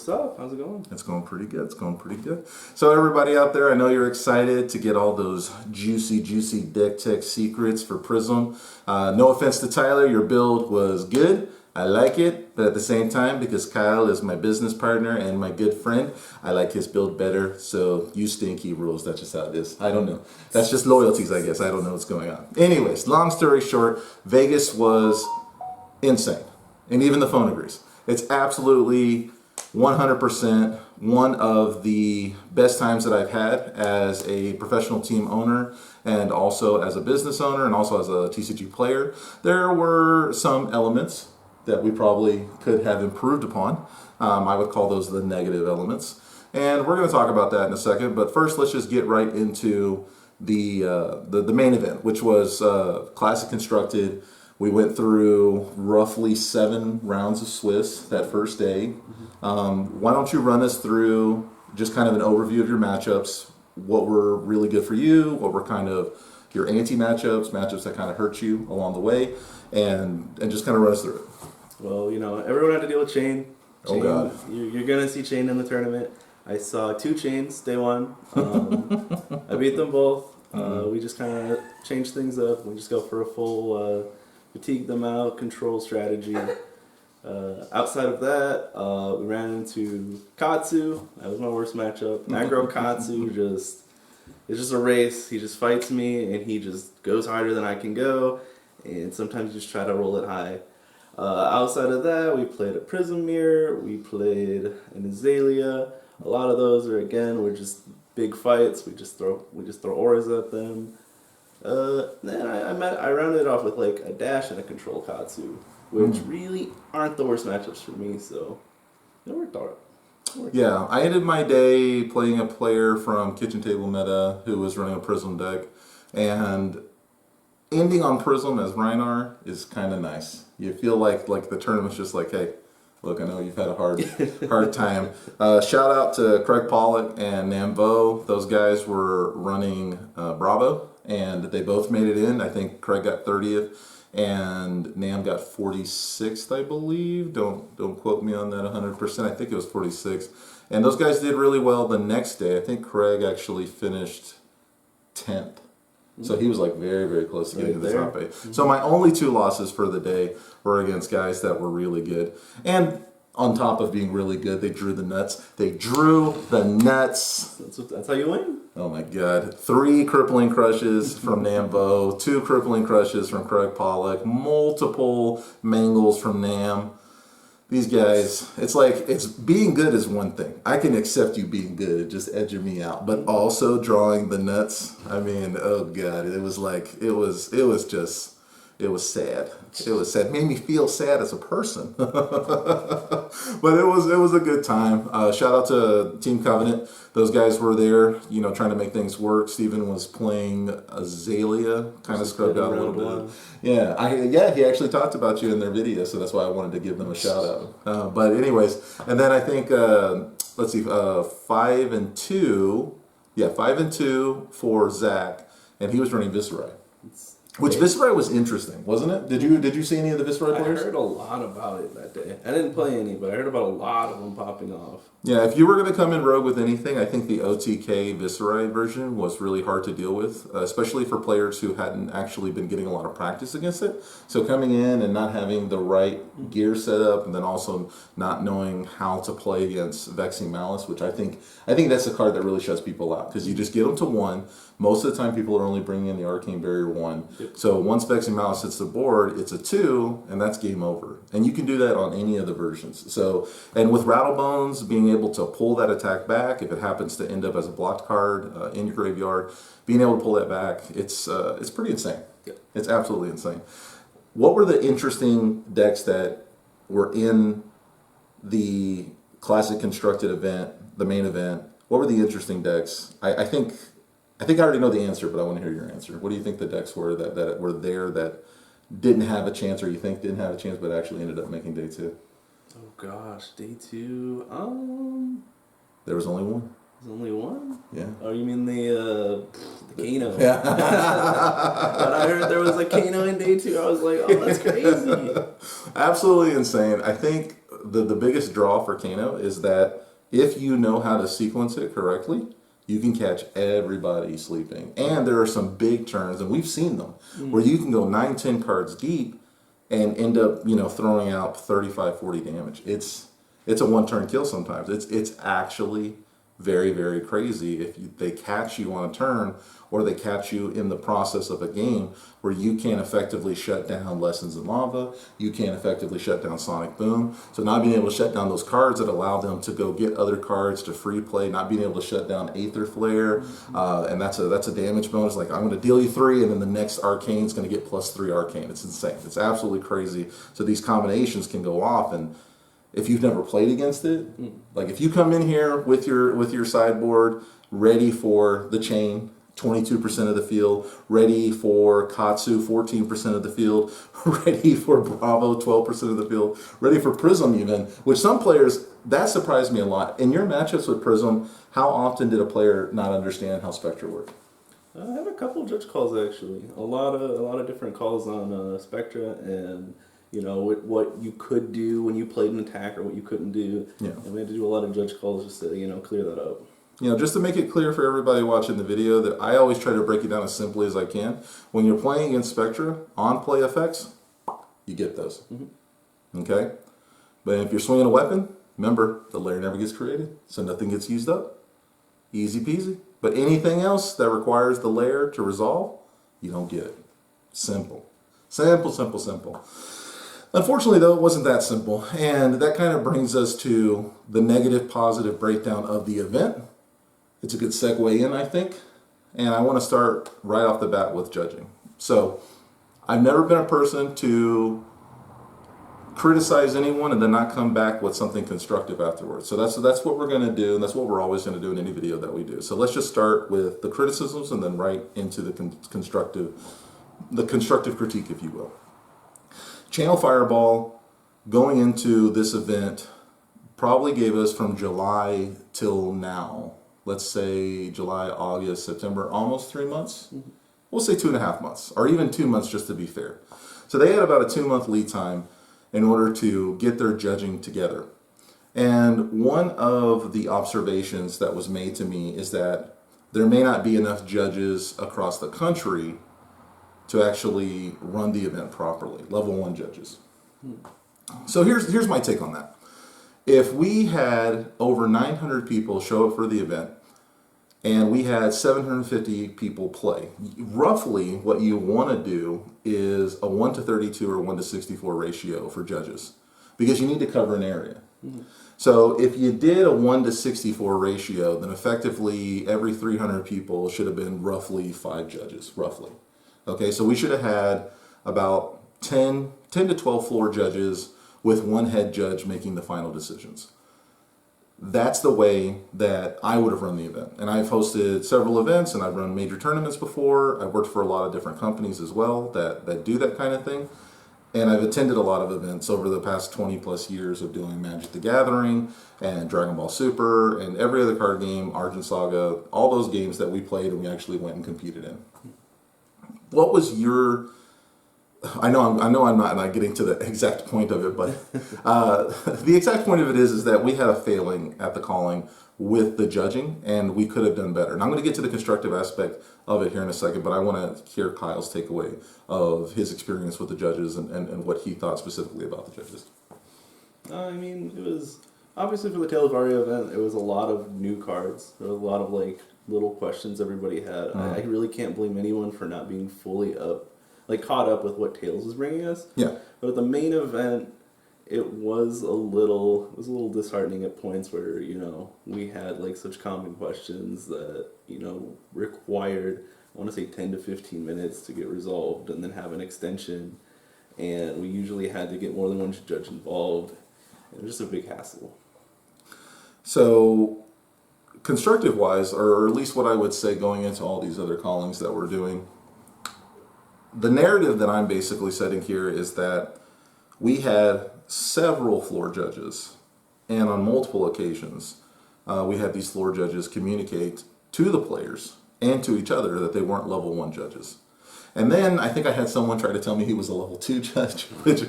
What's up? How's it going? It's going pretty good. It's going pretty good. So everybody out there, I know you're excited to get all those juicy deck tech secrets for Prism. No offense to Tyler, your build was good. I like it, but at the same time, because Kyle is my business partner and my good friend, I like his build better. So you stinky rules. That's just how it is. I don't know. That's just loyalties, I guess. I don't know what's going on. Anyways, long story short, Vegas was insane. And even the phone agrees. It's absolutely 100% one of the best times that I've had as a professional team owner and also as a business owner and also as a TCG player. There were some elements that we probably could have improved upon. I would call those the negative elements. And we're going to talk about that in a second. But first, let's just get right into the main event, which was Classic Constructed. We went through roughly 7 rounds of Swiss that first day. Why don't you run us through just kind of an overview of your matchups, what were really good for you, what were kind of your anti-matchups, matchups that kind of hurt you along the way, and just kind of run us through it. Well, everyone had to deal with Chain. Oh, God. You're going to see Chain in the tournament. I saw 2 Chains day one. I beat them both. We just kind of changed things up. We just go for a full fatigue them out, control strategy. Outside of that, we ran into Katsu. That was my worst matchup. Aggro Katsu it's just a race. He just fights me and he just goes harder than I can go. And sometimes you just try to roll it high. Outside of that, we played a Prism Mirror. We played an Azalea. A lot of those were just big fights. We just throw auras at them. Then I rounded it off with like a dash and a control Katsu, which really aren't the worst matchups for me. So it worked out. Yeah, I ended my day playing a player from Kitchen Table Meta who was running a Prism deck, and ending on Prism as Reinar is kind of nice. You feel like the tournament's just like, hey, look, I know you've had a hard time. Shout out to Craig Pollock and Namvo. Those guys were running Bravo, and they both made it in. I think Craig got 30th, and Nam got 46th, I believe. Don't quote me on that 100%. I think it was 46th. And those guys did really well the next day. I think Craig actually finished 10th. So he was like very, very close to getting to the top 8. So my only 2 losses for the day were against guys that were really good. And on top of being really good, they drew the nuts. That's how you win. Oh my God. 3 crippling crushes from Namvo, 2 crippling crushes from Craig Pollock, multiple mangles from Nam. These guys, it's being good is one thing. I can accept you being good, just edging me out. But also drawing the nuts, I mean, oh God, it was sad. It was sad. It made me feel sad as a person. But it was a good time. Shout out to Team Covenant. Those guys were there, trying to make things work. Steven was playing Azalea, kind of scrubbed out a little bit. Yeah, he actually talked about you in their video, so that's why I wanted to give them a shout out. But anyways, and then I think, let's see, 5 and 2. Yeah, 5 and 2 for Zach, and he was running Viscerai. Which Viscerai was interesting, wasn't it? Did you see any of the Viscerai players? I heard a lot about it that day. I didn't play any, but I heard about a lot of them popping off. Yeah, if you were going to come in rogue with anything, I think the OTK Viscerai version was really hard to deal with, especially for players who hadn't actually been getting a lot of practice against it. So coming in and not having the right gear set up, and then also not knowing how to play against Vexing Malice, which I think that's the card that really shuts people out, because you just get them to 1. Most of the time, people are only bringing in the Arcane Barrier 1. Yep. So once Vexing Malice hits the board, it's a 2, and that's game over. And you can do that on any of the versions. So, and with Rattlebones, being able to pull that attack back, if it happens to end up as a blocked card in your graveyard, being able to pull that back, it's pretty insane. Yep. It's absolutely insane. What were the interesting decks that were in the Classic Constructed event, the main event? What were the interesting decks? I think I already know the answer, but I want to hear your answer. What do you think the decks were that were there that didn't have a chance, or you think didn't have a chance, but actually ended up making day 2? Oh gosh, day 2. There was only one. There's only one? Yeah. Oh, you mean the Kano? Yeah. But I heard there was a Kano in day 2. I was like, oh, that's crazy. Absolutely insane. I think the biggest draw for Kano is that if you know how to sequence it correctly, you can catch everybody sleeping. And there are some big turns, and we've seen them, where you can go 9, 10 cards deep and end up, throwing out 35, 40 damage. It's a one-turn kill sometimes. It's actually very, very crazy if they catch you on a turn, or they catch you in the process of a game where you can't effectively shut down Lessons in Lava, you can't effectively shut down Sonic Boom. So not being able to shut down those cards that allow them to go get other cards to free play, not being able to shut down Aether Flare, and that's a damage bonus. Like, I'm going to deal you 3, and then the next Arcane's going to get +3 Arcane. It's insane. It's absolutely crazy. So these combinations can go off, and if you've never played against it, like if you come in here with your sideboard ready for the chain, 22% of the field, ready for Katsu, 14% of the field, ready for Bravo, 12% of the field, ready for Prism even, which some players, that surprised me a lot. In your matchups with Prism, how often did a player not understand how Spectra worked? I had a couple judge calls actually. A lot of different calls on Spectra, and what you could do when you played an attack or what you couldn't do. Yeah. And we had to do a lot of judge calls just to clear that up. Just to make it clear for everybody watching the video, that I always try to break it down as simply as I can. When you're playing against Spectra, on play effects, you get those. Okay? But if you're swinging a weapon, remember, the layer never gets created, so nothing gets used up. Easy peasy. But anything else that requires the layer to resolve, you don't get it. Simple. Simple, simple, simple. Unfortunately, though, it wasn't that simple. And that kind of brings us to the negative positive breakdown of the event. It's a good segue in, I think. And I want to start right off the bat with judging. So, I've never been a person to criticize anyone and then not come back with something constructive afterwards. So that's what we're going to do, and that's what we're always going to do in any video that we do. So let's just start with the criticisms and then right into the constructive critique, if you will. Channel Fireball, going into this event, probably gave us from July till now, let's say July, August, September, almost 3 months. We'll say 2.5 months, or even 2 months just to be fair. So they had about a 2-month lead time in order to get their judging together. And one of the observations that was made to me is that there may not be enough judges across the country to actually run the event properly, level 1 judges. So here's my take on that. If we had over 900 people show up for the event and we had 750 people play, roughly what you want to do is a 1:32 or 1:64 ratio for judges, because you need to cover an area. So if you did a 1:64 ratio, then effectively every 300 people should have been roughly 5 judges, roughly. Okay, so we should have had about 10 to 12 floor judges with 1 head judge making the final decisions. That's the way that I would have run the event. And I've hosted several events, and I've run major tournaments before. I've worked for a lot of different companies as well that do that kind of thing. And I've attended a lot of events over the past 20 plus years of doing Magic the Gathering and Dragon Ball Super and every other card game, Argent Saga, all those games that we played and we actually went and competed in. What was your... I know I'm not getting to the exact point of it, but the exact point of it is that we had a failing at the calling with the judging, and we could have done better. And I'm going to get to the constructive aspect of it here in a second, but I want to hear Kyle's takeaway of his experience with the judges and what he thought specifically about the judges. I mean, it was obviously for the Tales of Aria event. It was a lot of new cards. There was a lot of little questions everybody had. I really can't blame anyone for not being fully caught up with what Tales was bringing us. Yeah. But at the main event, it was a little disheartening at points where, we had such common questions that, required, I want to say 10 to 15 minutes to get resolved and then have an extension. And we usually had to get more than one judge involved. It was just a big hassle. So, constructive-wise, or at least what I would say going into all these other callings that we're doing, the narrative that I'm basically setting here is that we had several floor judges, and on multiple occasions, we had these floor judges communicate to the players and to each other that they weren't level 1 judges. And then I think I had someone try to tell me he was a level 2 judge, which,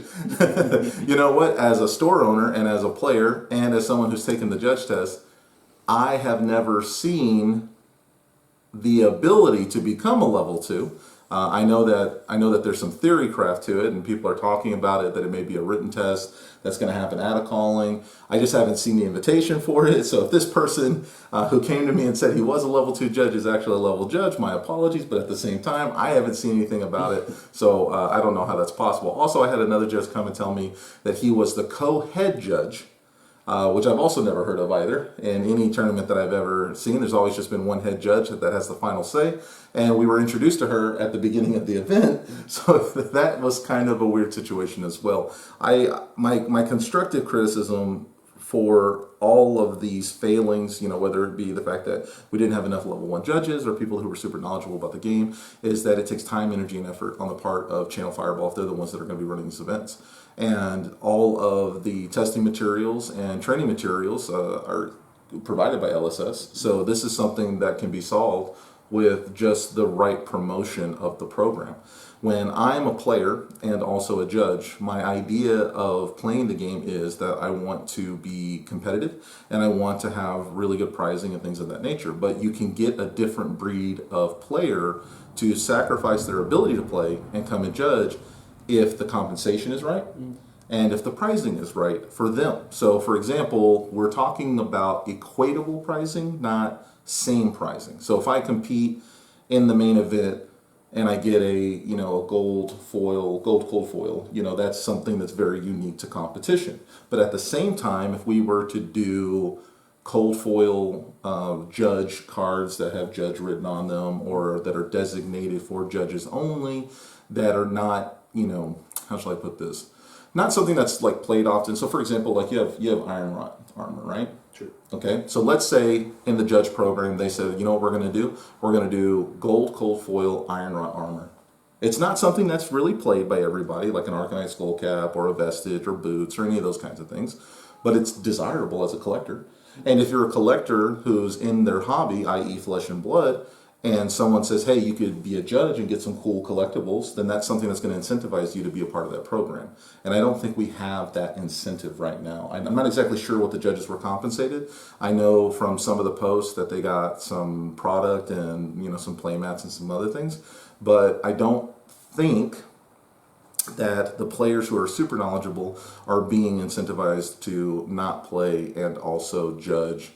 you know what, as a store owner and as a player and as someone who's taken the judge test, I have never seen the ability to become a level 2. I know that there's some theory craft to it, and people are talking about it, that it may be a written test that's going to happen at a calling. I just haven't seen the invitation for it. So if this person who came to me and said he was a level 2 judge is actually a level judge, my apologies. But at the same time, I haven't seen anything about it. So I don't know how that's possible. Also, I had another judge come and tell me that he was the co-head judge, which I've also never heard of either. In any tournament that I've ever seen, there's always just been one head judge that has the final say. And we were introduced to her at the beginning of the event, so that was kind of a weird situation as well. My constructive criticism for all of these failings, whether it be the fact that we didn't have enough level 1 judges or people who were super knowledgeable about the game, is that it takes time, energy, and effort on the part of Channel Fireball if they're the ones that are going to be running these events. And all of the testing materials and training materials are provided by LSS. So this is something that can be solved with just the right promotion of the program. When I'm a player and also a judge, my idea of playing the game is that I want to be competitive and I want to have really good prizing and things of that nature. But you can get a different breed of player to sacrifice their ability to play and come and judge if the compensation is right and if the pricing is right for them. So for example, we're talking about equatable pricing, not same pricing. So if I compete in the main event and I get a gold cold foil, that's something that's very unique to competition. But at the same time, if we were to do cold foil judge cards that have judge written on them or that are designated for judges only, that are not, how shall I put this? Not something that's like played often. So for example, like you have iron rot armor, right? True. Okay, so let's say in the judge program they said, you know what we're going to do? We're going to do gold cold foil iron rot armor. It's not something that's really played by everybody, like an Arcanite Skullcap or a Vestige or boots or any of those kinds of things, but it's desirable as a collector. And if you're a collector who's in their hobby, i.e. flesh and blood, and someone says, hey, you could be a judge and get some cool collectibles, then that's something that's going to incentivize you to be a part of that program. And I don't think we have that incentive right now. I'm not exactly sure what the judges were compensated. I know from some of the posts that they got some product and some play mats and some other things, but I don't think that the players who are super knowledgeable are being incentivized to not play and also judge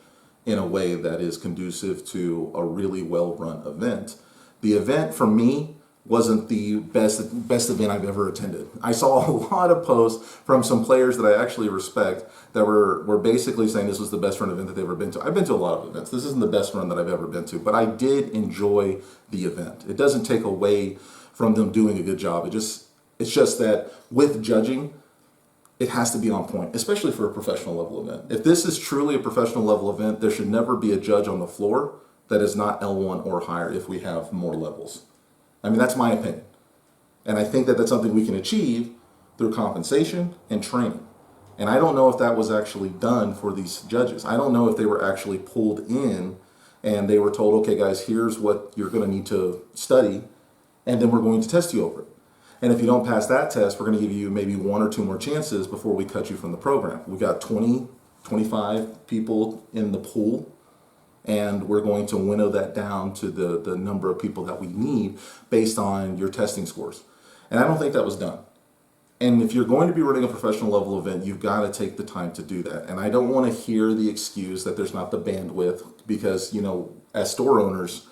in a way that is conducive to a really well-run event. The event for me wasn't the best event I've ever attended. I saw a lot of posts from some players that I actually respect that were basically saying this was the best run event that they've ever been to. I've been to a lot of events. This isn't the best run that I've ever been to, but I did enjoy the event. It doesn't take away from them doing a good job. It's just that with judging, it has to be on point, especially for a professional level event. If this is truly a professional level event, there should never be a judge on the floor that is not L1 or higher if we have more levels. I mean, that's my opinion. And I think that that's something we can achieve through compensation and training. And I don't know if that was actually done for these judges. I don't know if they were actually pulled in and they were told, okay, guys, here's what you're going to need to study, and then we're going to test you over it. And if you don't pass that test, we're going to give you maybe 1 or 2 more chances before we cut you from the program. We've got 20, 25 people in the pool, and we're going to winnow that down to the number of people that we need based on your testing scores. And I don't think that was done. And if you're going to be running a professional level event, you've got to take the time to do that. And I don't want to hear the excuse that there's not the bandwidth because, as store owners,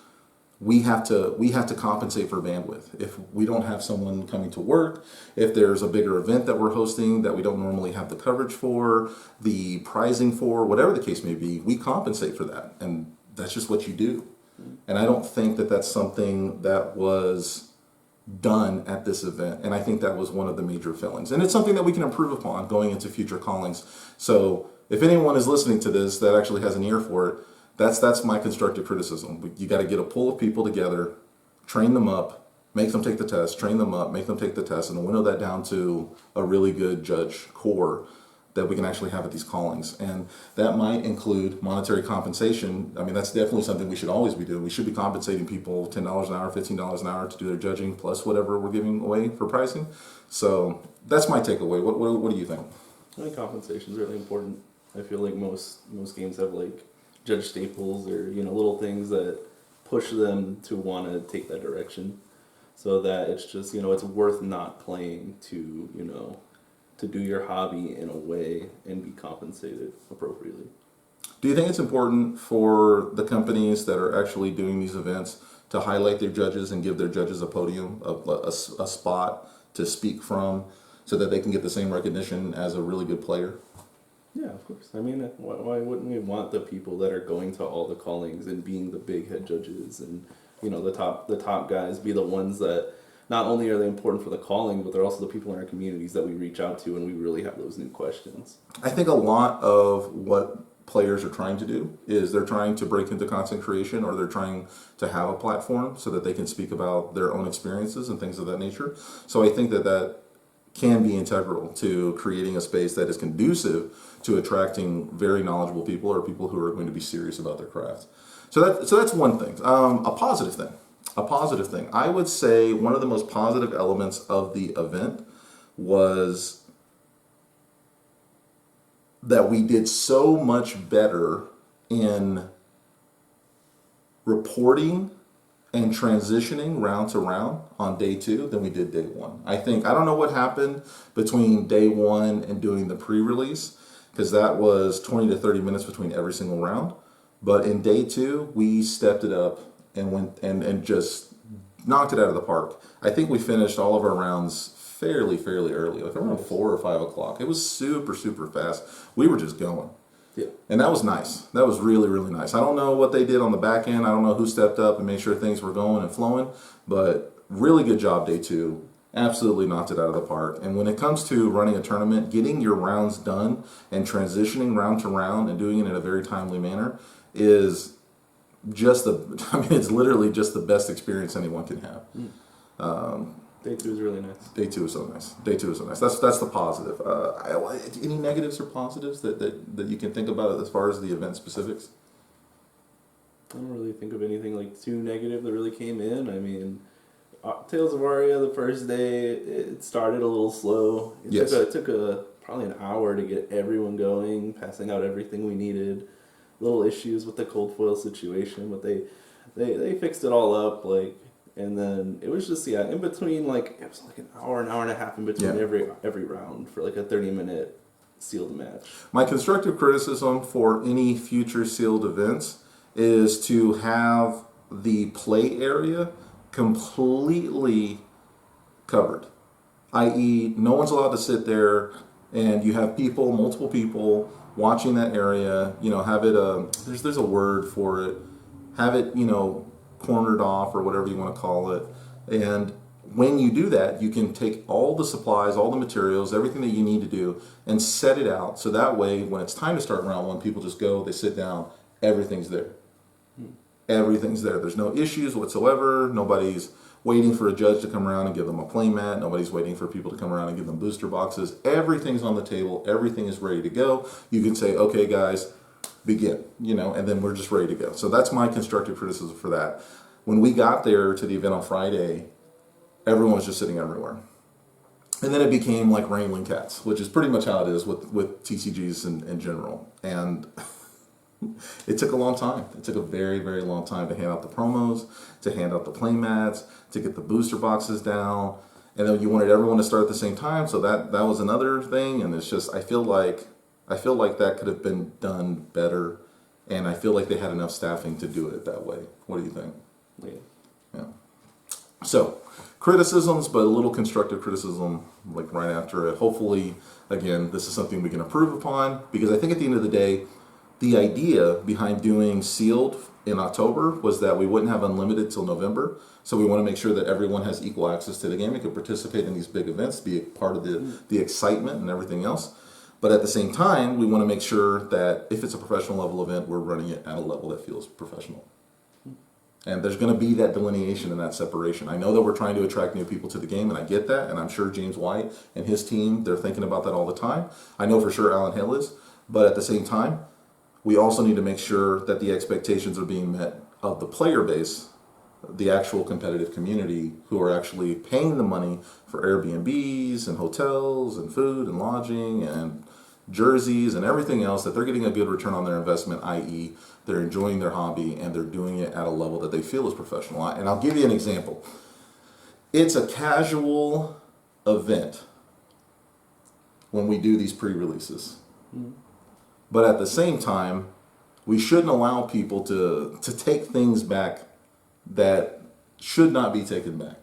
we have to compensate for bandwidth. If we don't have someone coming to work, if there's a bigger event that we're hosting that we don't normally have the coverage for, the pricing for, whatever the case may be, we compensate for that. And that's just what you do. And I don't think that that's something that was done at this event. And I think that was one of the major failings. And it's something that we can improve upon going into future callings. So if anyone is listening to this that actually has an ear for it, that's my constructive criticism. You got to get a pool of people together, train them up, make them take the test, train them up, make them take the test, and winnow that down to a really good judge core that we can actually have at these callings. And that might include monetary compensation. I mean, that's definitely something we should always be doing. We should be compensating people $10 an hour, $15 an hour to do their judging, plus whatever we're giving away for pricing. So that's my takeaway. What do you think? I think compensation is really important. I feel like most games have like judge staples or little things that push them to want to take that direction, so that it's just it's worth not playing to to do your hobby in a way and be compensated appropriately. Do you think it's important for the companies that are actually doing these events to highlight their judges and give their judges a podium, a spot to speak from, so that they can get the same recognition as a really good player? Yeah, of course. I mean, why wouldn't we want the people that are going to all the callings and being the big head judges and the top guys be the ones that not only are they important for the calling, but they're also the people in our communities that we reach out to when we really have those new questions. I think a lot of what players are trying to do is they're trying to break into content creation, or they're trying to have a platform so that they can speak about their own experiences and things of that nature. So I think that can be integral to creating a space that is conducive to attracting very knowledgeable people, or people who are going to be serious about their craft. So that's one thing. A positive thing. I would say one of the most positive elements of the event was that we did so much better in reporting and transitioning round to round on day 2 than we did day 1. I don't know what happened between day 1 and doing the pre-release, because that was 20 to 30 minutes between every single round. But in day 2, we stepped it up and went and just knocked it out of the park. I think we finished all of our rounds fairly early, like around 4 or 5 o'clock. It was super fast. We were just going. Yeah. And that was nice. That was really nice. I don't know what they did on the back end. I don't know who stepped up and made sure things were going and flowing, but really good job day 2. Absolutely knocked it out of the park. And when it comes to running a tournament, getting your rounds done and transitioning round to round and doing it in a very timely manner is just it's literally just the best experience anyone can have. Day 2 is really nice. Day 2 is so nice. That's the positive. Any negatives or positives that you can think about as far as the event specifics? I don't really think of anything like too negative that really came in. I mean, Tales of Aria, the first day, it started a little slow. It took probably an hour to get everyone going, passing out everything we needed. Little issues with the cold foil situation, but they fixed it all up, and then it was just in between, it was like an hour and a half in between every round for like a 30-minute sealed match. My constructive criticism for any future sealed events is to have the play area completely covered, i.e. no one's allowed to sit there, and you have multiple people watching that area. Have it there's a word for it, have it cornered off, or whatever you want to call it. And when you do that, you can take all the supplies, all the materials, everything that you need to do, and set it out, so that way when it's time to start round 1, people just go, they sit down, everything's there. Everything's there. There's no issues whatsoever. Nobody's waiting for a judge to come around and give them a play mat. Nobody's waiting for people to come around and give them booster boxes. Everything's on the table. Everything is ready to go. You can say, okay, guys, begin, and then we're just ready to go. So that's my constructive criticism for that. When we got there to the event on Friday, everyone was just sitting everywhere. And then it became like wrangling cats, which is pretty much how it is with TCGs in general. And it took a long time. It took a very long time to hand out the promos, to hand out the play mats, to get the booster boxes down. And then you wanted everyone to start at the same time, so that was another thing. And it's just, I feel like that could have been done better, and I feel like they had enough staffing to do it that way. What do you think? Yeah. So, criticisms, but a little constructive criticism right after it. Hopefully, again, this is something we can improve upon, because I think at the end of the day, the idea behind doing sealed in October was that we wouldn't have unlimited till November. So we want to make sure that everyone has equal access to the game and can participate in these big events, be a part of the excitement and everything else. But at the same time, we want to make sure that if it's a professional level event, we're running it at a level that feels professional. And there's going to be that delineation and that separation. I know that we're trying to attract new people to the game, and I get that. And I'm sure James White and his team, they're thinking about that all the time. I know for sure Alan Hill is. But at the same time, we also need to make sure that the expectations are being met of the player base, the actual competitive community who are actually paying the money for Airbnbs and hotels and food and lodging and jerseys and everything else, that they're getting a good return on their investment, i.e. they're enjoying their hobby and they're doing it at a level that they feel is professional. And I'll give you an example. It's a casual event when we do these pre-releases. But at the same time, we shouldn't allow people to take things back that should not be taken back.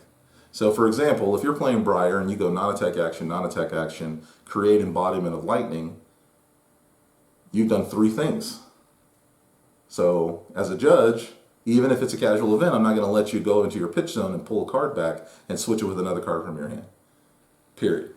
So for example, if you're playing Briar and you go non-attack action, create embodiment of lightning, you've done 3 things. So as a judge, even if it's a casual event, I'm not going to let you go into your pitch zone and pull a card back and switch it with another card from your hand. Period.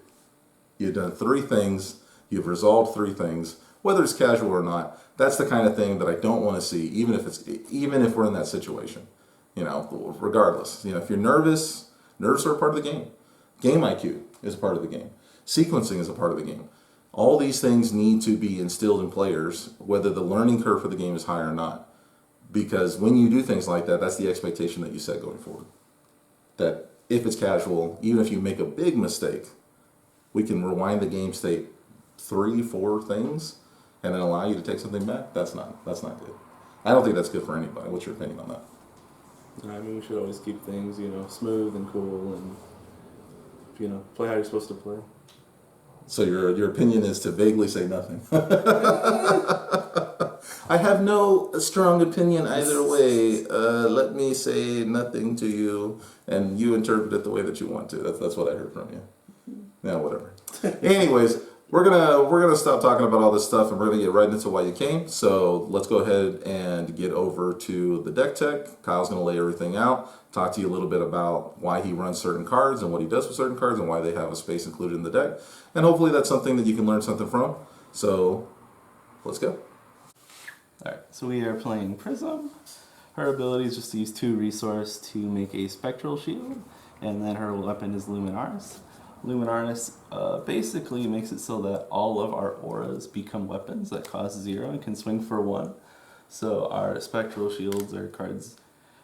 You've done 3 things. You've resolved 3 things. Whether it's casual or not, that's the kind of thing that I don't want to see, even if we're in that situation. You know, regardless. You know, if you're nervous are a part of the game. Game IQ is a part of the game. Sequencing is a part of the game. All these things need to be instilled in players, whether the learning curve for the game is high or not. Because when you do things like that, that's the expectation that you set going forward. That if it's casual, even if you make a big mistake, we can rewind the game state 3, 4 things and then allow you to take something back. That's not good. I don't think that's good for anybody. What's your opinion on that? I mean, we should always keep things, smooth and cool, and play how you're supposed to play. So your opinion is to vaguely say nothing. I have no strong opinion either way. Let me say nothing to you, and you interpret it the way that you want to. That's what I heard from you. Yeah, whatever. Anyways, we're gonna stop talking about all this stuff, and we're gonna get right into why you came. So let's go ahead and get over to the deck tech. Kyle's gonna lay everything out, talk to you a little bit about why he runs certain cards and what he does with certain cards and why they have a space included in the deck. And hopefully that's something that you can learn something from. So let's go. Alright, so we are playing Prism. Her ability is just to use 2 resource to make a Spectral Shield, and then her weapon is Luminaris. Luminaris basically makes it so that all of our auras become weapons that cost 0 and can swing for 1. So our Spectral Shields are cards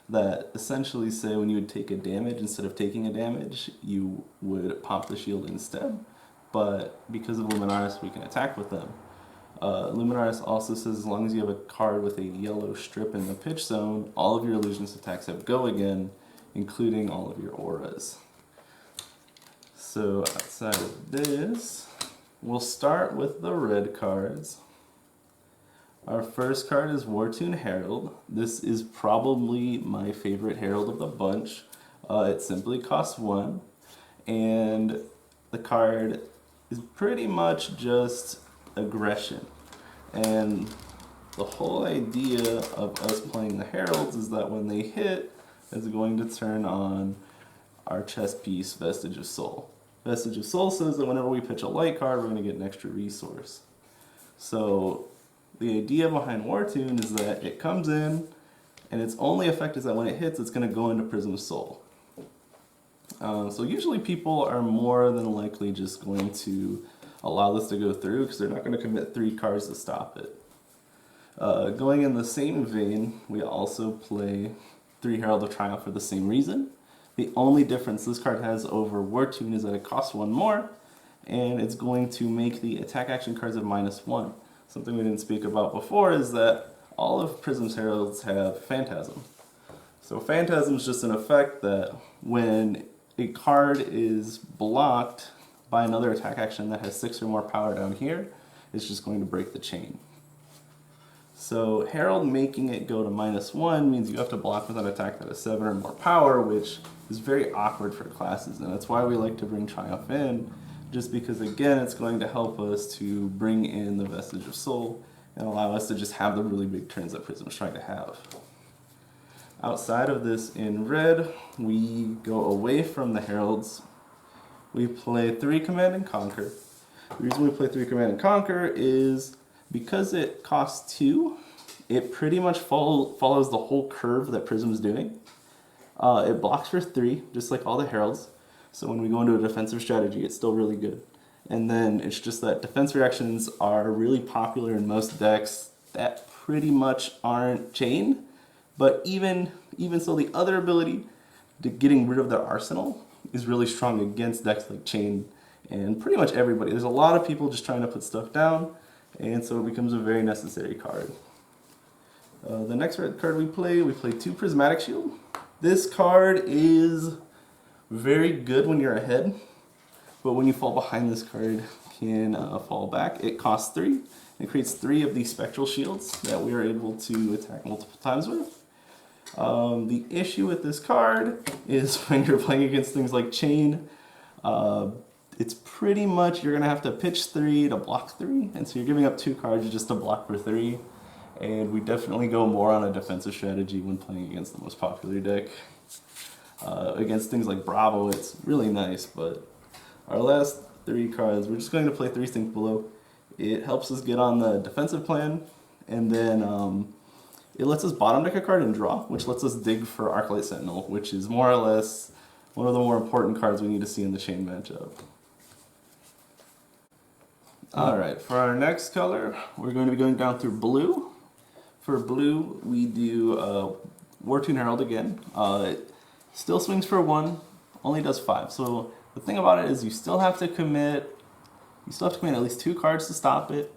that essentially say when you would take a damage, instead of taking a damage, you would pop the shield instead. But because of Luminaris, we can attack with them. Luminaris also says as long as you have a card with a yellow strip in the pitch zone, all of your illusionist attacks have go again, including all of your auras. So outside of this, we'll start with the red cards. Our first card is Wartune Herald. This is probably my favorite Herald of the bunch. It simply costs 1, and the card is pretty much just aggression. And the whole idea of us playing the Heralds is that when they hit, it's going to turn on our chess piece, Vestige of Soul. Vestige of Soul says that whenever we pitch a light card, we're going to get an extra resource. So the idea behind Wartune is that it comes in, and its only effect is that when it hits, it's going to go into Prism of Soul. So usually people are more than likely just going to allow this to go through because they're not going to commit 3 cards to stop it. Going in the same vein, we also play 3 Herald of Triumph for the same reason. The only difference this card has over Wartune is that it costs 1 more, and it's going to make the attack action cards of -1. Something we didn't speak about before is that all of Prism's Heralds have Phantasm. So Phantasm is just an effect that when a card is blocked by another attack action that has 6 or more power down here, it's just going to break the chain. So Herald making it go to -1 means you have to block with an attack that has 7 or more power, which is very awkward for classes, and that's why we like to bring Triumph in, just because again it's going to help us to bring in the Vestige of Soul and allow us to just have the really big turns that Prism is trying to have. Outside of this in red, we go away from the Heralds. We play 3 Command and Conquer. The reason we play 3 Command and Conquer is because it costs 2, it pretty much follows the whole curve that Prism's doing. It blocks for 3, just like all the heralds. So when we go into a defensive strategy, it's still really good. And then it's just that defense reactions are really popular in most decks that pretty much aren't chain. But even so, the other ability to getting rid of their arsenal is really strong against decks like chain and pretty much everybody. There's a lot of people just trying to put stuff down, and so it becomes a very necessary card. The next red card we play 2 Prismatic Shield. This card is very good when you're ahead, but when you fall behind, this card can fall back. It costs 3. It creates 3 of these spectral shields that we are able to attack multiple times with. The issue with this card is when you're playing against things like chain, it's pretty much you're going to have to pitch 3 to block 3, and so you're giving up 2 cards just to block for 3. And we definitely go more on a defensive strategy when playing against the most popular deck. Against things like Bravo, it's really nice, but our last 3 cards, we're just going to play 3 Think Below. It helps us get on the defensive plan, and then it lets us bottom deck a card and draw, which lets us dig for Arclight Sentinel, which is more or less one of the more important cards we need to see in the chain matchup. Alright, for our next color, we're going to be going down through blue. For blue, we do Wartune Herald again. It still swings for 1, only does 5. So the thing about it is you still have to commit at least 2 cards to stop it,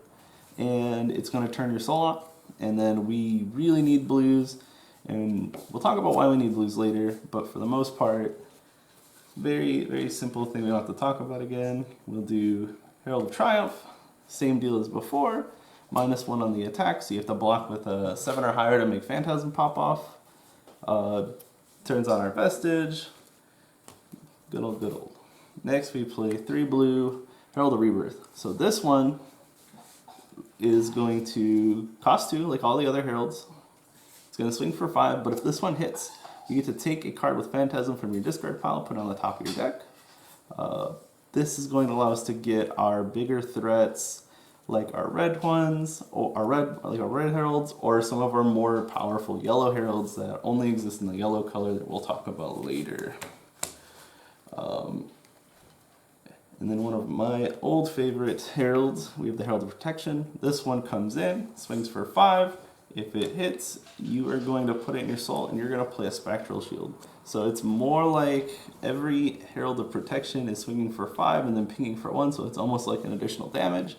and it's going to turn your soul off. And then we really need blues, and we'll talk about why we need blues later, but for the most part, very, very simple thing we don't have to talk about again. We'll do Herald of Triumph, same deal as before. -1 on the attack, so you have to block with a 7 or higher to make Phantasm pop off. Turns on our Vestige. Good old, good old. Next we play 3 blue, Herald of Rebirth. So this one is going to cost 2, like all the other heralds. It's going to swing for 5, but if this one hits, you get to take a card with Phantasm from your discard pile, put it on the top of your deck. This is going to allow us to get our bigger threats, like our red ones, or our red heralds, or some of our more powerful yellow heralds that only exist in the yellow color that we'll talk about later. And then one of my old favorite heralds, we have the Herald of Protection. This one comes in, swings for 5. If it hits, you are going to put it in your soul, and you're going to play a Spectral Shield. So it's more like every Herald of Protection is swinging for 5 and then pinging for 1, so it's almost like an additional damage.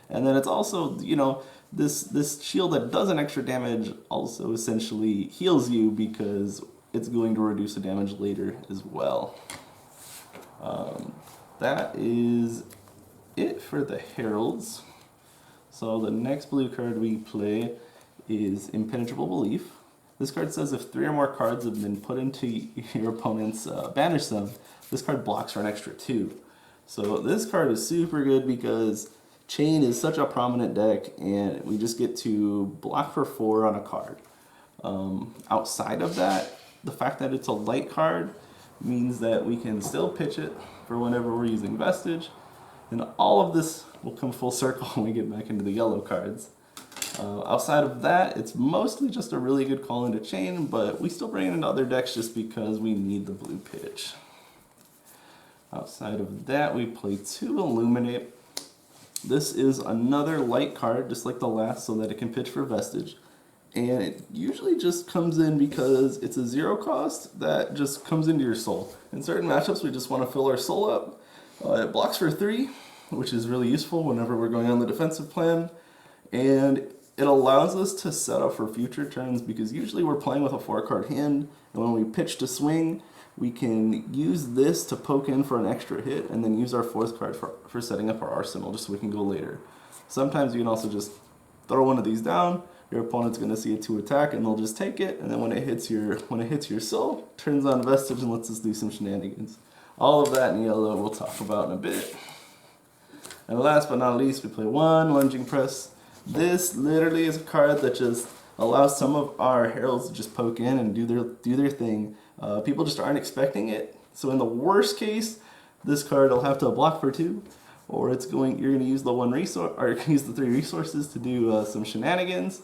And then it's also, you know, this shield that does an extra damage also essentially heals you because it's going to reduce the damage later as well. That is it for the heralds. So the next blue card we play is Impenetrable Belief. This card says if 3 or more cards have been put into your opponent's banish them, this card blocks for an extra 2. So this card is super good because chain is such a prominent deck, and we just get to block for 4 on a card. Outside of that, the fact that it's a light card means that we can still pitch it for whenever we're using Vestige, and all of this will come full circle when we get back into the yellow cards. Outside of that, it's mostly just a really good call into chain, but we still bring it into other decks just because we need the blue pitch. Outside of that, we play 2 Illuminate. This is another light card, just like the last, so that it can pitch for Vestige. And it usually just comes in because it's a 0 cost that just comes into your soul. In certain matchups, we just want to fill our soul up. It blocks for 3, which is really useful whenever we're going on the defensive plan. And it allows us to set up for future turns because usually we're playing with a 4-card hand, and when we pitch to swing, we can use this to poke in for an extra hit and then use our 4th card for setting up our arsenal just so we can go later. Sometimes you can also just throw one of these down, your opponent's going to see a 2 attack and they'll just take it, and then when it hits your soul, turns on Vestige and lets us do some shenanigans. All of that in yellow we'll talk about in a bit. And last but not least, we play 1 Lunging Press. This literally is a card that just allows some of our heralds to just poke in and do their thing. People just aren't expecting it. So in the worst case, this card will have to block for 2, or you're going to use the 1 resource, or use the 3 resources to do some shenanigans.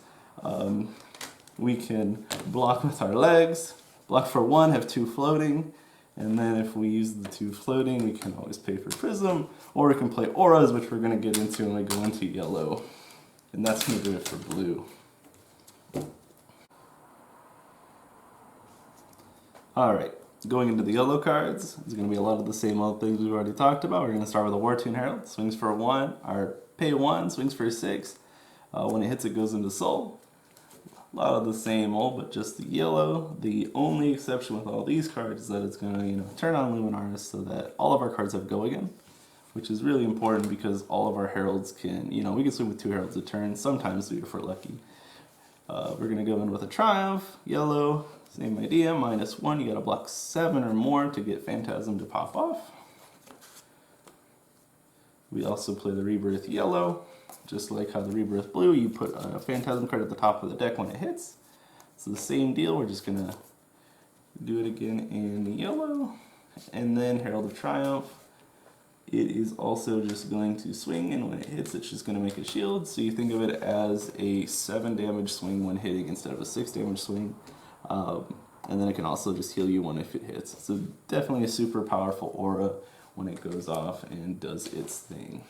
We can block with our legs, block for 1, have 2 floating, and then if we use the 2 floating, we can always pay for Prism, or we can play auras, which we're going to get into when we go into yellow. And that's going to do it for blue. Alright, going into the yellow cards, it's going to be a lot of the same old things we've already talked about. We're going to start with a War Tune Herald, swings for 1, our pay 1, swings for 6. When it hits, it goes into soul. A lot of the same old, but just the yellow. The only exception with all these cards is that it's going to, turn on Luminaris so that all of our cards have go again, which is really important because all of our heralds can, we can swing with 2 heralds a turn, sometimes 3 if we're lucky. We're going to go in with a Triumph, yellow, same idea, -1, you got to block 7 or more to get Phantasm to pop off. We also play the Rebirth yellow. Just like how the Rebirth blue, you put a Phantasm card at the top of the deck when it hits. It's the same deal, we're just going to do it again in yellow. And then Herald of Triumph. It is also just going to swing, and when it hits, it's just going to make a shield. So you think of it as a 7 damage swing when hitting instead of a 6 damage swing. And then it can also just heal you 1 if it hits. So definitely a super powerful aura when it goes off and does its thing.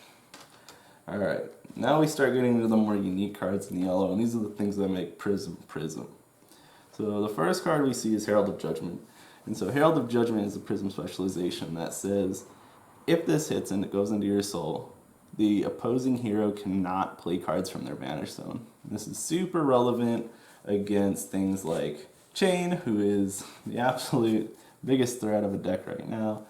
Alright, now we start getting into the more unique cards in yellow, and these are the things that make Prism Prism. So the first card we see is Herald of Judgment. And so Herald of Judgment is a Prism specialization that says, if this hits and it goes into your soul, the opposing hero cannot play cards from their banish zone. And this is super relevant against things like Chain, who is the absolute biggest threat of a deck right now.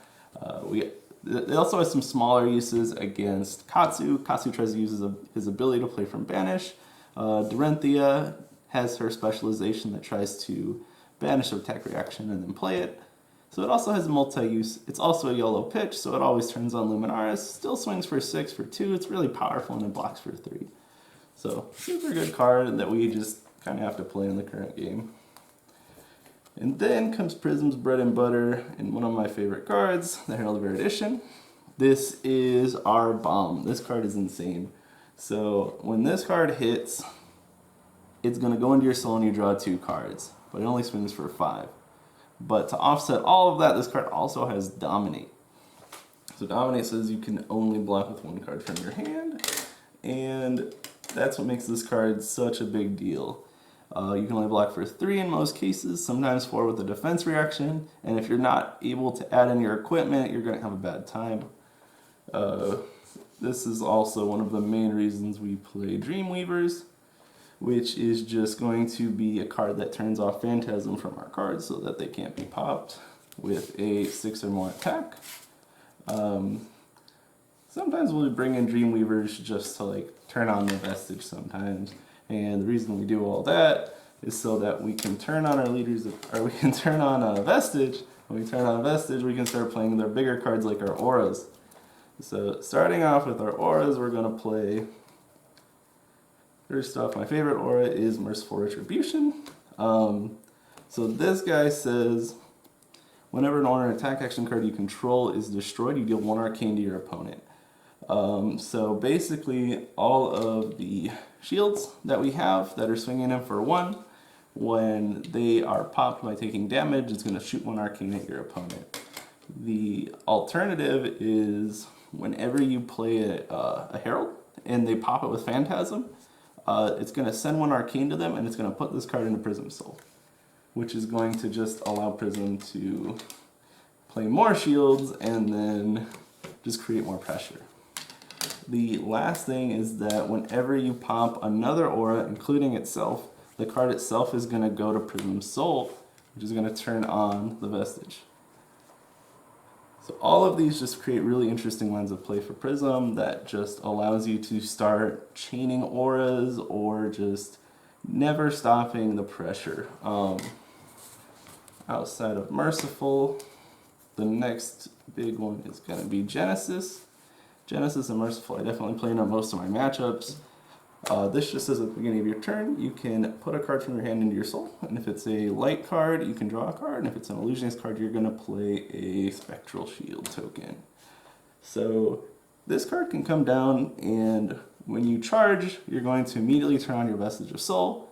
It also has some smaller uses against Katsu. Katsu tries to use his ability to play from banish. Dorenthia has her specialization that tries to banish an attack reaction and then play it. So it also has a multi-use. It's also a yellow pitch, so it always turns on Luminaris. Still swings for 6 for 2. It's really powerful, and it blocks for 3. So super good card that we just kind of have to play in the current game. And then comes Prism's bread and butter, and one of my favorite cards, the Herald of Erudition. This is our bomb. This card is insane. So when this card hits, it's going to go into your soul and you draw 2 cards, but it only swings for 5. But to offset all of that, this card also has Dominate. So Dominate says you can only block with 1 card from your hand, and that's what makes this card such a big deal. You can only block for 3 in most cases, sometimes 4 with a defense reaction, and if you're not able to add in your equipment, you're going to have a bad time. This is also one of the main reasons we play Dreamweavers, which is just going to be a card that turns off Phantasm from our cards so that they can't be popped with a 6 or more attack. Sometimes we'll bring in Dreamweavers just to turn on the Vestige sometimes. And the reason we do all that is so that we can turn on our leaders, or we can turn on a Vestige. When we turn on a Vestige, we can start playing their bigger cards like our auras. So starting off with our auras, we're going to play, first off, my favorite aura is Merciful Retribution. So this guy says, whenever an aura attack action card you control is destroyed, you deal 1 arcane to your opponent. So basically, all of the shields that we have that are swinging in for 1, when they are popped by taking damage, it's going to shoot 1 arcane at your opponent. The alternative is whenever you play a herald and they pop it with Phantasm, it's going to send 1 arcane to them, and it's going to put this card into Prism Soul, which is going to just allow Prism to play more shields and then just create more pressure. The last thing is that whenever you pop another aura, including itself, the card itself is going to go to Prism Soul, which is going to turn on the Vestige. So all of these just create really interesting lines of play for Prism that just allows you to start chaining auras or just never stopping the pressure. Outside of Merciful, the next big one is going to be Genesis. Genesis and Merciful I definitely play in on most of my matchups. This just says at the beginning of your turn, you can put a card from your hand into your soul, and if it's a light card, you can draw a card, and if it's an illusionist card, you're going to play a Spectral Shield token. So this card can come down, and when you charge, you're going to immediately turn on your Vestige of Soul,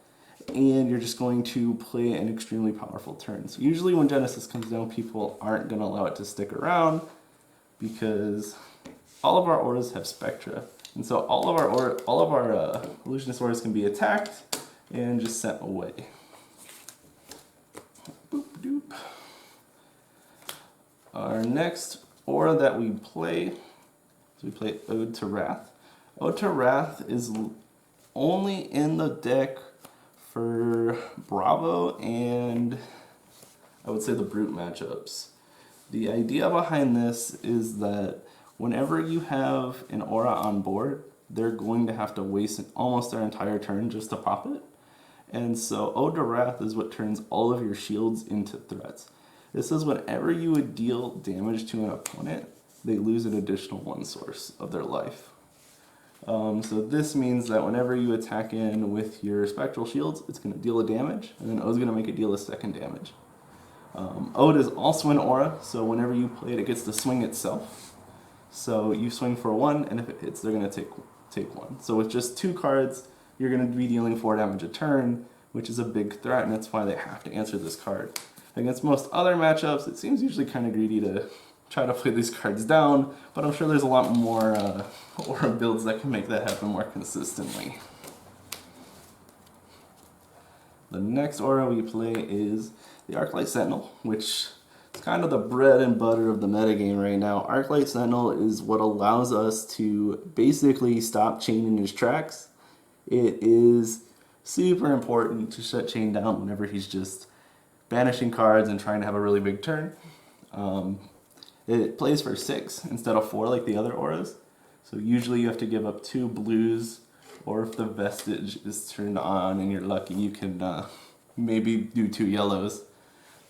and you're just going to play an extremely powerful turn. So usually when Genesis comes down, people aren't going to allow it to stick around because all of our auras have spectra. And so all of our illusionist auras can be attacked and just sent away. Boop doop. Our next aura that we play, so we play Ode to Wrath. Ode to Wrath is only in the deck for Bravo and I would say the Brute matchups. The idea behind this is that whenever you have an aura on board, they're going to have to waste almost their entire turn just to pop it. And so Ode to Wrath is what turns all of your shields into threats. This is whenever you would deal damage to an opponent, they lose an additional one source of their life. So this means that whenever you attack in with your spectral shields, it's going to deal a damage, and then Ode's going to make it deal a second damage. Ode is also an aura, so whenever you play it, it gets to swing itself. So you swing for 1, and if it hits, they're going to take 1. So with just 2 cards, you're going to be dealing 4 damage a turn, which is a big threat, and that's why they have to answer this card. Against most other matchups, it seems usually kind of greedy to try to play these cards down, but I'm sure there's a lot more aura builds that can make that happen more consistently. The next aura we play is the Arclight Sentinel, which is kind of the bread and butter of the metagame right now. Arclight Sentinel is what allows us to basically stop Chain in his tracks. It is super important to shut Chain down whenever he's just banishing cards and trying to have a really big turn. It plays for 6 instead of 4 like the other auras. So usually you have to give up 2 blues, or if the Vestige is turned on and you're lucky, you can maybe do 2 yellows.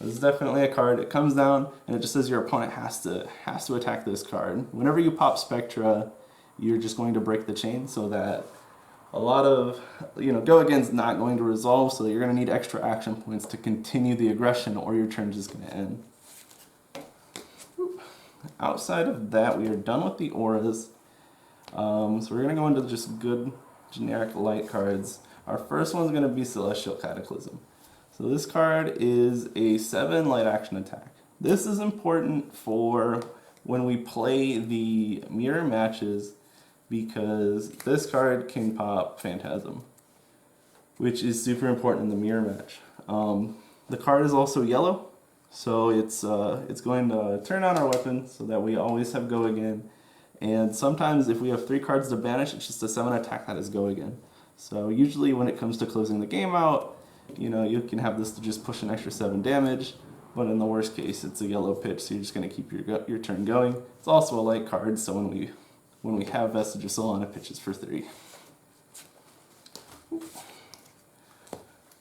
This is definitely a card. It comes down and it just says your opponent has to attack this card. Whenever you pop Spectra, you're just going to break the chain so that a lot of, go again's not going to resolve, so that you're going to need extra action points to continue the aggression or your turn's just going to end. Outside of that, we are done with the auras. So we're going to go into just good generic light cards. Our first one's going to be Celestial Cataclysm. So this card is a 7 light action attack. This is important for when we play the mirror matches because this card can pop Phantasm, which is super important in the mirror match. The card is also yellow, so it's going to turn on our weapon so that we always have go again. And sometimes if we have 3 cards to banish, it's just a 7 attack that is go again. So usually when it comes to closing the game out, you can have this to just push an extra 7 damage, but in the worst case, it's a yellow pitch, so you're just going to keep your turn going. It's also a light card, so when we have Vestige of Soul on, it pitches for 3.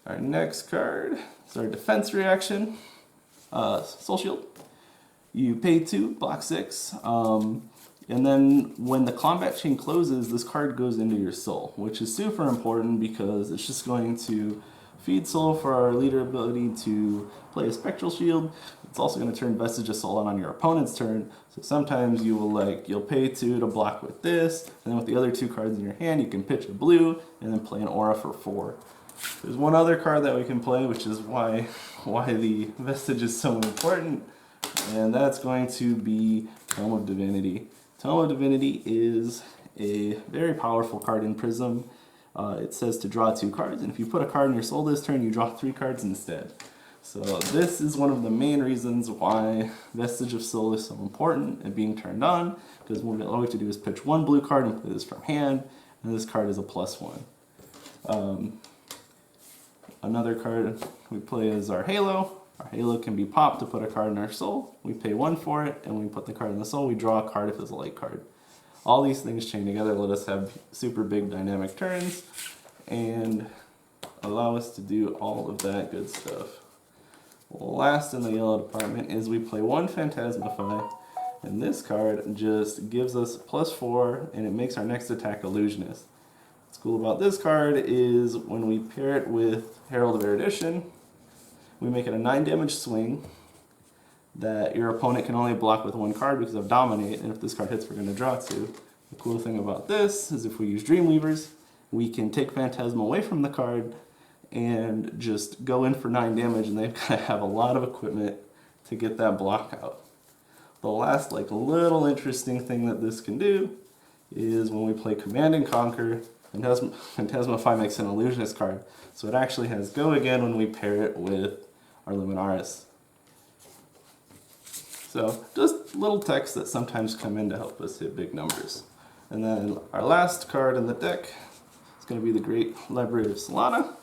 Our next card is our defense reaction, Soul Shield. You pay 2, block 6, and then when the combat chain closes, this card goes into your soul, which is super important because it's just going to feed soul for our leader ability to play a spectral shield. It's also going to turn Vestige of Soul on your opponent's turn. So sometimes you'll pay 2 to block with this, and then with the other 2 cards in your hand, you can pitch a blue and then play an aura for 4. There's one other card that we can play, which is why the Vestige is so important, and that's going to be Tome of Divinity. Tome of Divinity is a very powerful card in Prism. It says to draw 2 cards, and if you put a card in your soul this turn, you draw 3 cards instead. So this is one of the main reasons why Vestige of Soul is so important and being turned on, because all we have to do is pitch 1 blue card and play this from hand, and this card is a +1. Another card we play is our Halo. Our Halo can be popped to put a card in our soul. We pay 1 for it, and when we put the card in the soul, we draw a card if it's a light card. All these things chain together let us have super big dynamic turns and allow us to do all of that good stuff. Last in the yellow department is we play 1 Phantasmify, and this card just gives us +4, and it makes our next attack Illusionist. What's cool about this card is when we pair it with Herald of Erudition, we make it a 9 damage swing that your opponent can only block with 1 card because of Dominate, and if this card hits, we're going to draw 2. The cool thing about this is if we use Dreamweavers, we can take Phantasm away from the card and just go in for 9 damage, and they've got to have a lot of equipment to get that block out. The last like little interesting thing that this can do is when we play Command and Conquer, Phantasma 5 makes an Illusionist card, so it actually has Go Again when we pair it with our Luminaris. So just little texts that sometimes come in to help us hit big numbers. And then our last card in the deck is going to be the Great Library of Solana.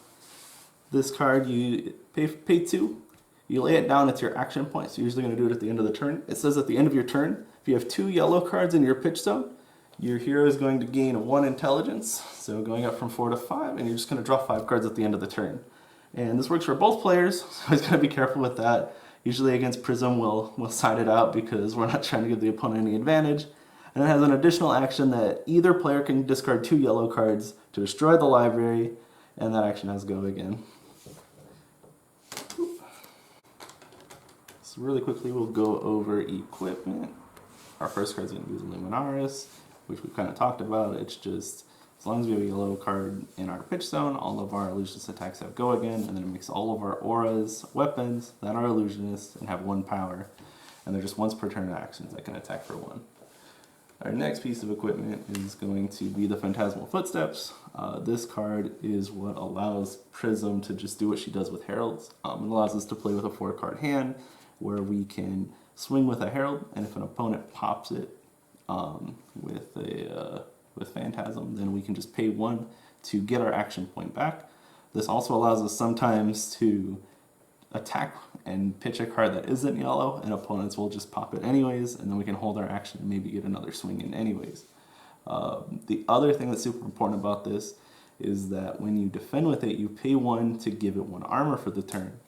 This card you pay 2. You lay it down at your action point, so you're usually going to do it at the end of the turn. It says at the end of your turn, if you have 2 yellow cards in your pitch zone, your hero is going to gain 1 intelligence, so going up from 4 to 5, and you're just going to draw 5 cards at the end of the turn. And this works for both players, so always got to be careful with that. Usually against Prism, we'll side it out because we're not trying to give the opponent any advantage. And it has an additional action that either player can discard 2 yellow cards to destroy the library, and that action has Go Again. So really quickly, we'll go over equipment. Our first card is going to be the Luminaris, which we kind of talked about. It's just, as long as we have a yellow card in our pitch zone, all of our illusionist attacks have Go Again, and then it makes all of our auras weapons that are illusionists and have 1 power. And they're just once per turn actions that can attack for 1. Our next piece of equipment is going to be the Phantasmal Footsteps. This card is what allows Prism to just do what she does with Heralds. It allows us to play with a 4-card hand, where we can swing with a Herald, and if an opponent pops it with Phantasm, then we can just pay 1 to get our action point back. This also allows us sometimes to attack and pitch a card that isn't yellow, and opponents will just pop it anyways, and then we can hold our action and maybe get another swing in anyways. The other thing that's super important about this is that when you defend with it, you pay 1 to give it 1 armor for the turn.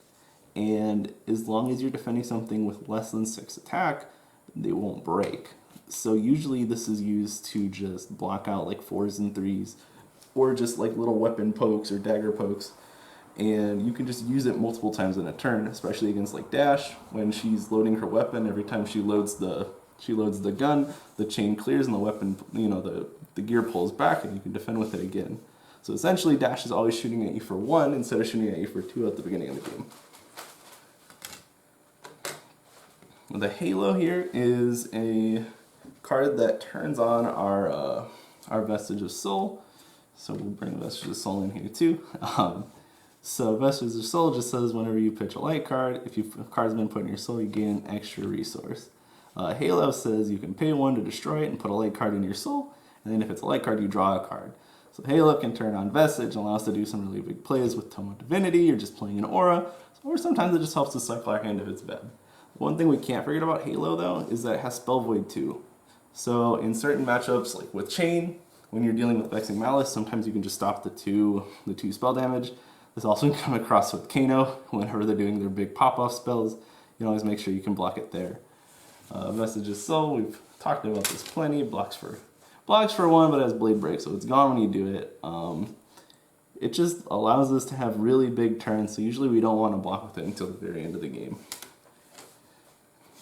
And as long as you're defending something with less than 6 attack, they won't break. So usually this is used to just block out like 4s and 3s, or just like little weapon pokes or dagger pokes. And you can just use it multiple times in a turn, especially against like Dash, when she's loading her weapon. Every time she loads the gun, the chain clears and the weapon, the gear pulls back, and you can defend with it again. So essentially Dash is always shooting at you for 1 instead of shooting at you for 2 at the beginning of the game. The Halo here is a card that turns on our Vestige of Soul. So we'll bring Vestige of Soul in here too. So Vestige of Soul just says whenever you pitch a light card, if a card's been put in your soul, you gain an extra resource. Halo says you can pay 1 to destroy it and put a light card in your soul, and then if it's a light card, you draw a card. So Halo can turn on Vestige and allow us to do some really big plays with Tome of Divinity, or just playing an aura, or sometimes it just helps to cycle our hand if it's bad. One thing we can't forget about Halo, though, is that it has Spell Void too. So in certain matchups, like with Chain, when you're dealing with Vexing Malice, sometimes you can just stop the two spell damage. This also can come across with Kano. Whenever they're doing their big pop-off spells, you can always make sure you can block it there. Vestige of Soul, we've talked about this plenty. Blocks for 1, but has Blade Break, so it's gone when you do it. It just allows us to have really big turns, so usually we don't want to block with it until the very end of the game.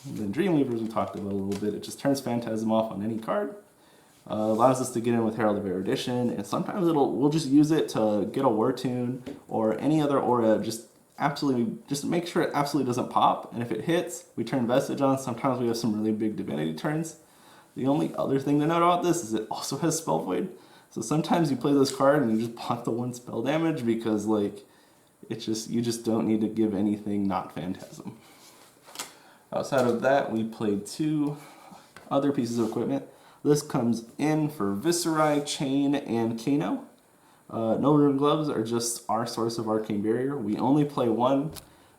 And then Dreamweavers we talked about a little bit. It just turns Phantasm off on any card. Allows us to get in with Herald of Erudition, and sometimes we'll just use it to get a War Tune or any other aura. Just make sure it absolutely doesn't pop. And if it hits, we turn Vestige on. Sometimes we have some really big Divinity turns. The only other thing to note about this is it also has Spell Void. So sometimes you play this card and you just block the 1 spell damage because you just don't need to give anything not Phantasm. Outside of that, we played 2 other pieces of equipment. This comes in for Viscerai, Chain, and Kano. No Rune Gloves are just our source of Arcane Barrier. We only play 1.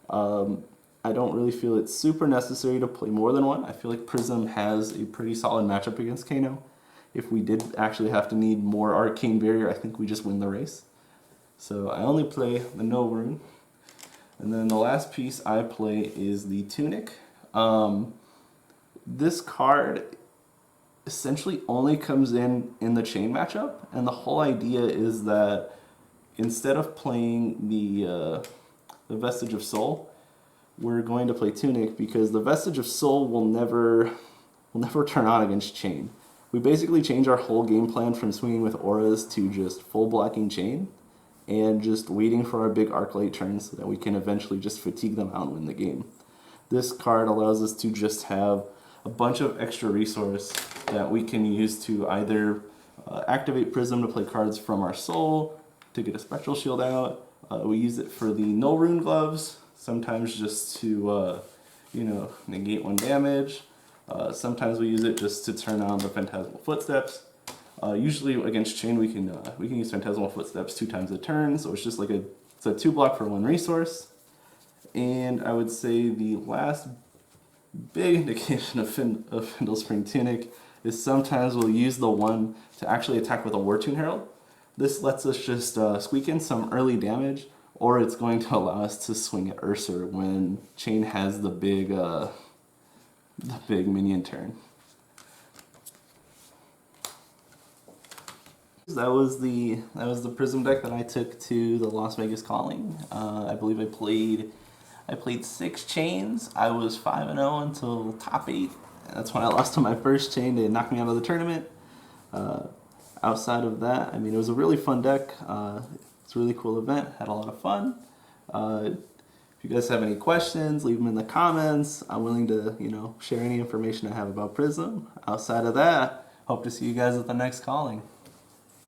I don't really feel it's super necessary to play more than 1. I feel like Prism has a pretty solid matchup against Kano. If we did actually have to need more Arcane Barrier, I think we just win the race. So I only play the No Rune. And then the last piece I play is the Tunic. This card essentially only comes in the Chain matchup, and the whole idea is that instead of playing the Vestige of Soul, we're going to play Tunic because the Vestige of Soul will never turn on against Chain. We basically change our whole game plan from swinging with auras to just full blocking Chain, and just waiting for our big Arclight turn so that we can eventually just fatigue them out and win the game. This card allows us to just have a bunch of extra resource that we can use to either activate Prism to play cards from our soul, to get a Spectral Shield out. We use it for the Null Rune Gloves, sometimes just to negate 1 damage. Sometimes we use it just to turn on the Phantasmal Footsteps. Usually against Chain we can use Phantasmal Footsteps 2 times a turn, so it's just like it's a 2 block for 1 resource. And I would say the last big indication of Fyndlspring Tunic is sometimes we'll use the 1 to actually attack with a War Tune Herald. This lets us just squeak in some early damage, or it's going to allow us to swing at Ursur when Chain has the big minion turn. That was the Prism deck that I took to the Las Vegas Calling. I believe I played 6 chains. I was 5-0 until top 8. That's when I lost to my first chain. They knocked me out of the tournament. Outside of that, I mean, it was a really fun deck. It's a really cool event. Had a lot of fun. If you guys have any questions, leave them in the comments. I'm willing to, share any information I have about Prism. Outside of that, hope to see you guys at the next calling.